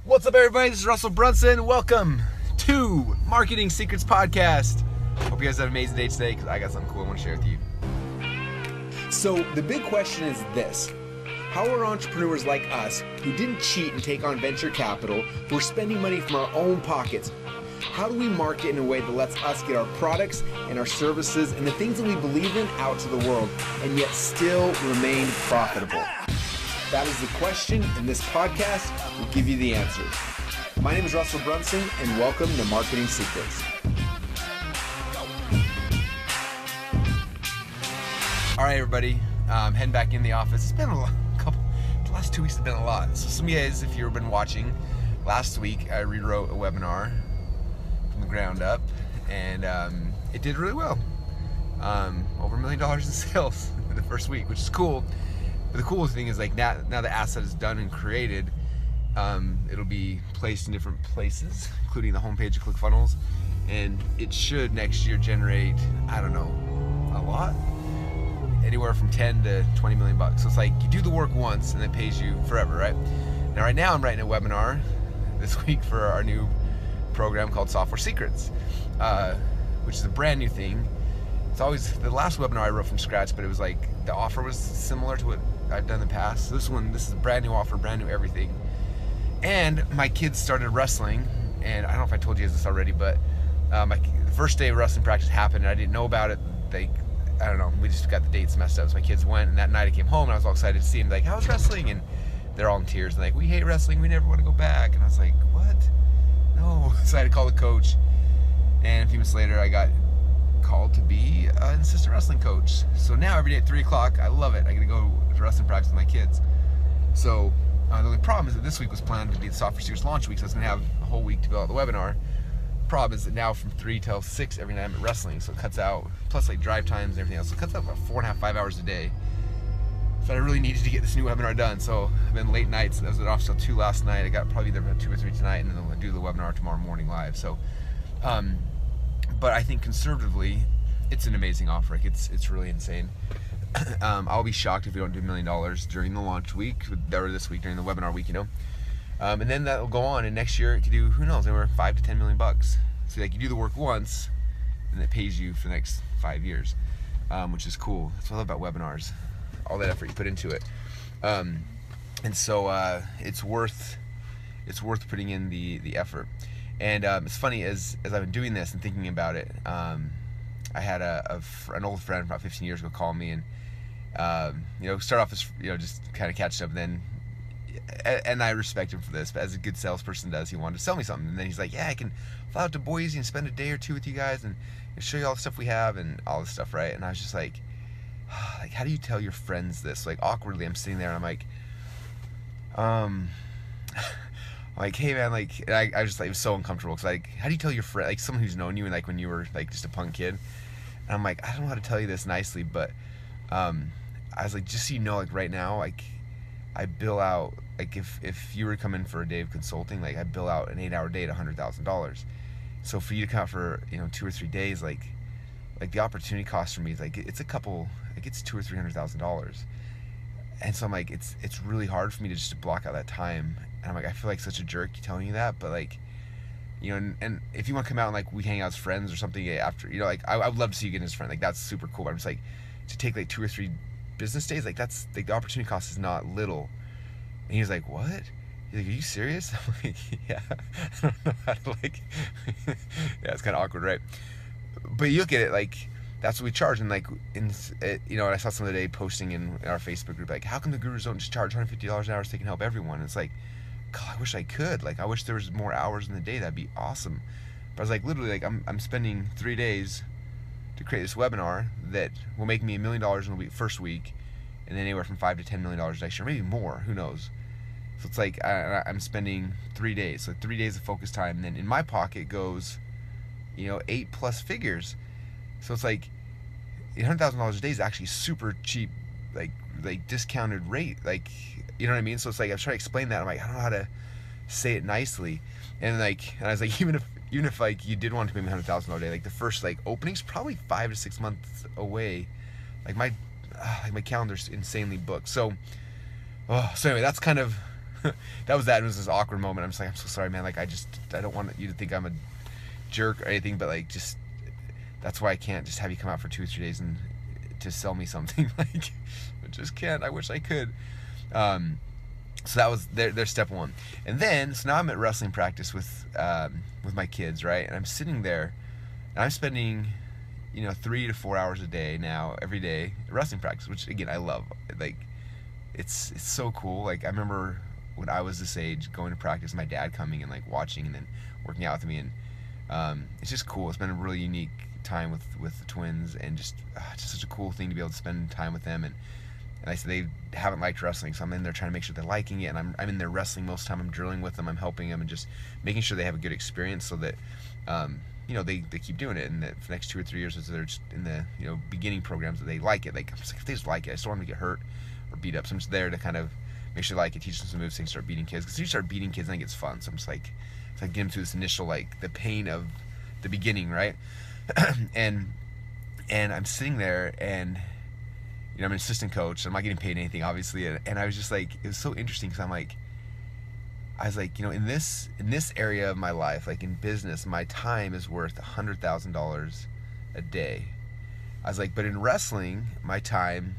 What's up, everybody? This is Russell Brunson. Welcome to Marketing Secrets Podcast. Hope you guys have an amazing day today because I got something cool I want to share with you. So the big question is this. How are entrepreneurs like us who didn't cheat and take on venture capital, who are spending money from our own pockets, how do we market in a way that lets us get our products and our services and the things that we believe in out to the world and yet still remain profitable? That is the question, and this podcast will give you the answers. My name is Russell Brunson, and welcome to Marketing Secrets. All right, everybody, heading back in the office. It's been the last 2 weeks have been a lot. So some of you guys, if you've been watching, last week I rewrote a webinar from the ground up, and it did really well. Over $1 million in sales in the first week, which is cool. But the coolest thing is, like, now the asset is done and created, it'll be placed in different places, including the homepage of ClickFunnels, and it should next year generate, I don't know, a lot, anywhere from 10 to 20 million bucks. So it's like you do the work once and it pays you forever, right? Now, right now I'm writing a webinar this week for our new program called Software Secrets, which is a brand new thing. It's always the last webinar I wrote from scratch, but it was like the offer was similar to what I've done in the past. So this is a brand new offer, brand new everything. And my kids started wrestling, and I don't know if I told you guys this already, but the first day of wrestling practice happened, and I didn't know about it. I don't know, we just got the dates messed up. So my kids went, and that night I came home, and I was all excited to see them. Like, how's wrestling? And they're all in tears, and like, we hate wrestling, we never want to go back. And I was like, what? No. So I had to call the coach, and a few minutes later I got called to be an assistant wrestling coach. So now every day at 3 o'clock, I love it. I get to go to wrestling practice with my kids. So the only problem is that this week was planned to be the Software Series launch week, so I was going to have a whole week to build out the webinar. Problem is that now from 3 till 6 every night I'm at wrestling, so it cuts out, plus like drive times and everything else, so it cuts out about 4.5, 5 hours a day. So I really needed to get this new webinar done, so I've been late nights. I was at office till 2 last night. I got probably there about 2 or 3 tonight, and then I'll do the webinar tomorrow morning live. So but I think conservatively, it's an amazing offer. Like, it's really insane. I'll be shocked if we don't do $1 million during the launch week, or this week during the webinar week, and then that'll go on, and next year it could do, who knows, anywhere 5 to 10 million bucks. So like, you do the work once, and it pays you for the next 5 years, which is cool. That's what I love about webinars, all that effort you put into it, and so it's worth putting in the effort. And it's funny, as I've been doing this and thinking about it, I had an old friend about 15 years ago call me, and start off as just kind of catch up. Then, and I respect him for this, but as a good salesperson does, he wanted to sell me something. And then he's like, "Yeah, I can fly out to Boise and spend a day or two with you guys and show you all the stuff we have and all this stuff, right?" And I was just like, how do you tell your friends this? Like, awkwardly, I'm sitting there and I'm like, hey man, like, I was just like, it was so uncomfortable, because like, how do you tell your friend, like someone who's known you and like when you were like just a punk kid, and I'm like, I don't know how to tell you this nicely, but I was like, just so you know, like right now, like I bill out, like if you were to come in for a day of consulting, like I bill out an 8-hour day at $100,000. So for you to come out for 2 or 3 days, like the opportunity cost for me is like, it's $200,000 or $300,000. And so I'm like, it's really hard for me to just block out that time. And I'm like, I feel like such a jerk telling you that, but like, and if you want to come out and like we hang out as friends or something after, like I would love to see you get as a friend. Like, that's super cool. But I'm just like, to take like 2 or 3 business days, like that's like the opportunity cost is not little. And he's like, what? He's like, are you serious? I'm like, yeah. I don't know how to like, yeah, it's kind of awkward, right? But you look at it, like, that's what we charge. And like, and I saw some of the day posting in our Facebook group, like, how come the gurus don't just charge $150 an hour so they can help everyone? And it's like, God, I wish I could. Like, I wish there was more hours in the day. That'd be awesome. But I was like, literally, like, I'm spending 3 days to create this webinar that will make me $1 million in the first week, and then anywhere from $5 to $10 million next year, maybe more. Who knows? So it's like I'm spending 3 days, so 3 days of focus time. And then in my pocket goes, 8+ figures. So it's like $100,000 a day is actually super cheap, like discounted rate, like, you know what I mean? So it's like I was trying to explain that. I'm like, I don't know how to say it nicely, and I was like, even if like you did want to pay me $100,000 a day, like the first like opening's probably 5 to 6 months away. Like my calendar's insanely booked. So anyway, that's kind of that was that. It was this awkward moment. I'm just like, I'm so sorry, man. Like, I don't want you to think I'm a jerk or anything, but like, just, that's why I can't just have you come out for 2 or 3 days and to sell me something. Like, I just can't. I wish I could. So that was their step one. And then, so now I'm at wrestling practice with my kids, right? And I'm sitting there, and I'm spending, 3 to 4 hours a day now, every day, at wrestling practice, which again, I love. Like, it's so cool. Like, I remember when I was this age, going to practice, my dad coming and like watching and then working out with me, and it's just cool. It's been a really unique time with the twins, and just such a cool thing to be able to spend time with them. And I said they haven't liked wrestling, so I'm in there trying to make sure they're liking it, and I'm in there wrestling most of the time. I'm drilling with them, I'm helping them, and just making sure they have a good experience, so that they keep doing it, and that for the next 2 or 3 years, as they're just in the beginning programs, that they like it. Like, I'm just like, if they just like it, I just don't want them to get hurt or beat up. So I'm just there to kind of make sure they like it, teach them some moves, so they can start beating kids. Because you start beating kids, then it gets fun. So I'm just like, it's like getting through this initial, like, the pain of the beginning, right? and I'm sitting there, and I'm an assistant coach. I'm not getting paid anything, obviously. And I was just like, it was so interesting, because I was like, in this area of my life, like in business, my time is worth $100,000 a day. I was like, but in wrestling, my time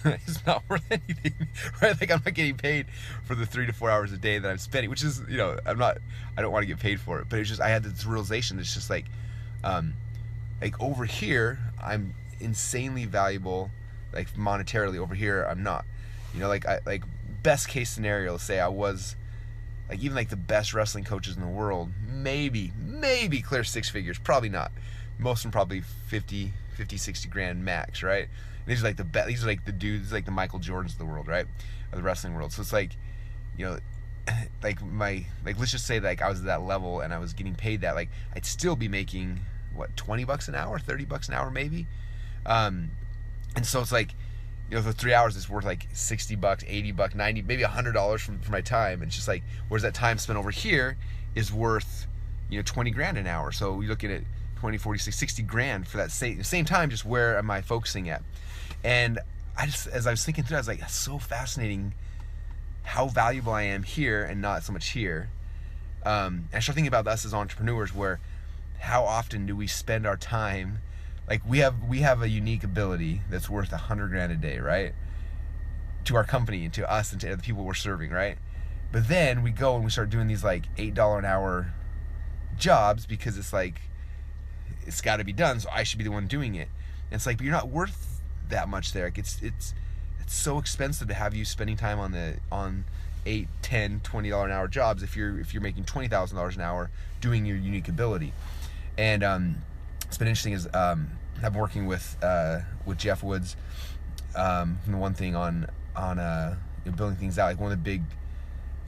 is not worth anything, right? Like, I'm not getting paid for the 3 to 4 hours a day that I'm spending, which is, I don't want to get paid for it. But it's just, I had this realization. It's just like over here, I'm insanely valuable. Like, monetarily, over here I'm not. Like best case scenario, let's say I was like, even like the best wrestling coaches in the world, maybe clear 6 figures, probably not. Most of them probably 50, 60 grand max, right? And these are like these are like the dudes, like the Michael Jordans of the world, right? Of the wrestling world. So it's like, like let's just say like I was at that level and I was getting paid that, like, I'd still be making what, $20 an hour, $30 an hour maybe. And so it's like, for 3 hours, it's worth like $60, $80, $90, maybe $100 for my time. And it's just like, whereas that time spent over here is worth, 20 grand an hour. So you're looking at 20, 40, 60 grand for that same time. Just where am I focusing at? And as I was thinking through, I was like, that's so fascinating how valuable I am here and not so much here. And I started thinking about us as entrepreneurs, where how often do we spend our time? Like, we have a unique ability that's worth $100 grand a day, right? To our company and to us and to the people we're serving, right? But then we go and we start doing these like $8 an hour jobs, because it's like, it's got to be done, so I should be the one doing it. And it's like, but you're not worth that much there. Like, it's so expensive to have you spending time on $8, $10, $20 an hour jobs if you're making $20,000 an hour doing your unique ability. And it's been interesting is I've been working with Jeff Woods from the One Thing on building things out. Like, one of the big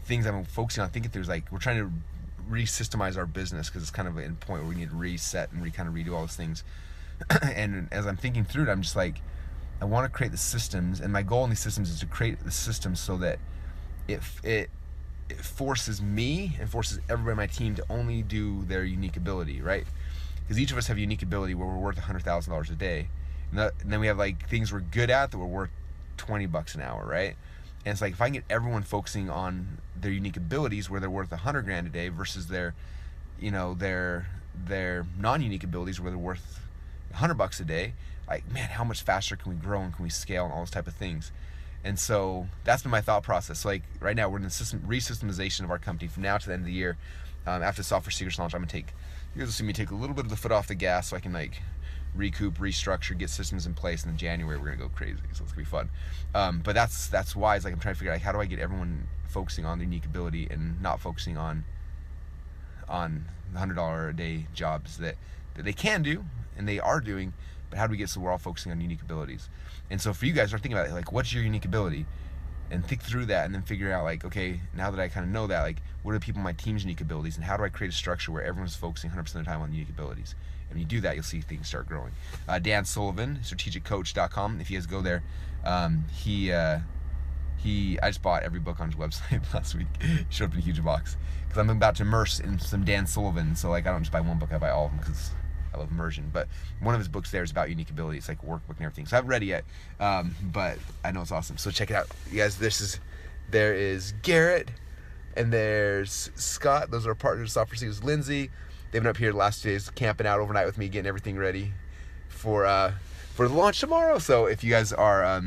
things I'm focusing on thinking through is like, we're trying to re-systemize our business, because it's kind of a point where we need to reset and kind of redo all those things. And as I'm thinking through it, I'm just like, I want to create the systems, and my goal in these systems is to create the systems so that it forces me and forces everybody on my team to only do their unique ability, right? Because each of us have a unique ability where we're worth $100,000 a day, and then we have like things we're good at that we're worth $20 an hour, right? And it's like, if I can get everyone focusing on their unique abilities where they're worth $100 grand a day versus their non-unique abilities where they're worth $100 a day, like, man, how much faster can we grow and can we scale and all those type of things? And so that's been my thought process. So like, right now we're in the re-systemization of our company from now to the end of the year. After the Software Secrets launch, I'm gonna take, you're gonna see me take a little bit of the foot off the gas so I can like recoup, restructure, get systems in place, and in January we're gonna go crazy. So it's gonna be fun. But that's why it's like, I'm trying to figure out, like, how do I get everyone focusing on their unique ability and not focusing on the $100 a day jobs that they can do and they are doing, but how do we get so we're all focusing on unique abilities? And so for you guys, start thinking about it, like, what's your unique ability? And think through that, and then figure out, like, okay, now that I kind of know that, like, what are the people on my team's unique abilities, and how do I create a structure where everyone's focusing 100% of the time on unique abilities? And when you do that, you'll see things start growing. Dan Sullivan, strategiccoach.com. If you guys go there, I just bought every book on his website last week. Showed up in a huge box because I'm about to immerse in some Dan Sullivan. So like, I don't just buy one book, I buy all of them because I love immersion. But one of his books there is about unique ability. It's like a workbook and everything. So I haven't read it yet, but I know it's awesome. So check it out, you guys. There is Garrett And there's Scott. Those are our partners, Software Seekers. Lindsay. They've been up here the last 2 days, camping out overnight with me, getting everything ready for the launch tomorrow. So if you guys are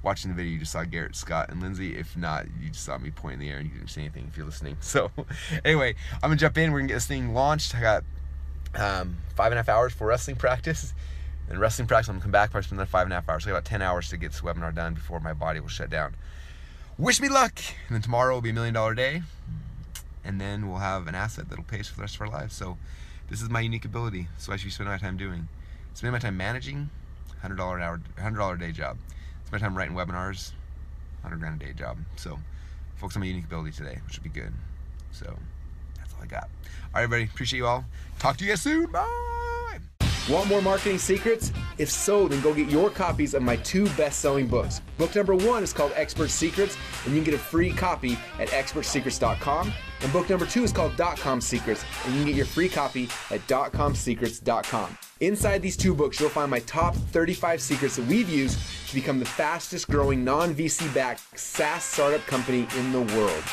watching the video, you just saw Garrett, Scott, and Lindsay. If not, you just saw me point in the air and you didn't say anything if you're listening. So anyway, I'm gonna jump in. We're gonna get this thing launched. I got 5.5 hours for wrestling practice. And wrestling practice, I'm gonna come back, probably spend another 5.5 hours. So I got about 10 hours to get this webinar done before my body will shut down. Wish me luck. And then tomorrow will be $1 million day. And then we'll have an asset that'll pay us for the rest of our lives. So this is my unique ability. So I should spend my time doing. Spend my time managing, $100 an hour, $100 a day job. Spend my time writing webinars, $100 grand a day job. So focus on my unique ability today, which would be good. So that's all I got. All right, everybody. Appreciate you all. Talk to you guys soon. Bye. Want more marketing secrets? If so, then go get your copies of my 2 best-selling books. Book number 1 is called Expert Secrets, and you can get a free copy at expertsecrets.com. And book number 2 is called .com Secrets, and you can get your free copy at .comsecrets.com. Inside these 2 books, you'll find my top 35 secrets that we've used to become the fastest growing non-VC-backed SaaS startup company in the world.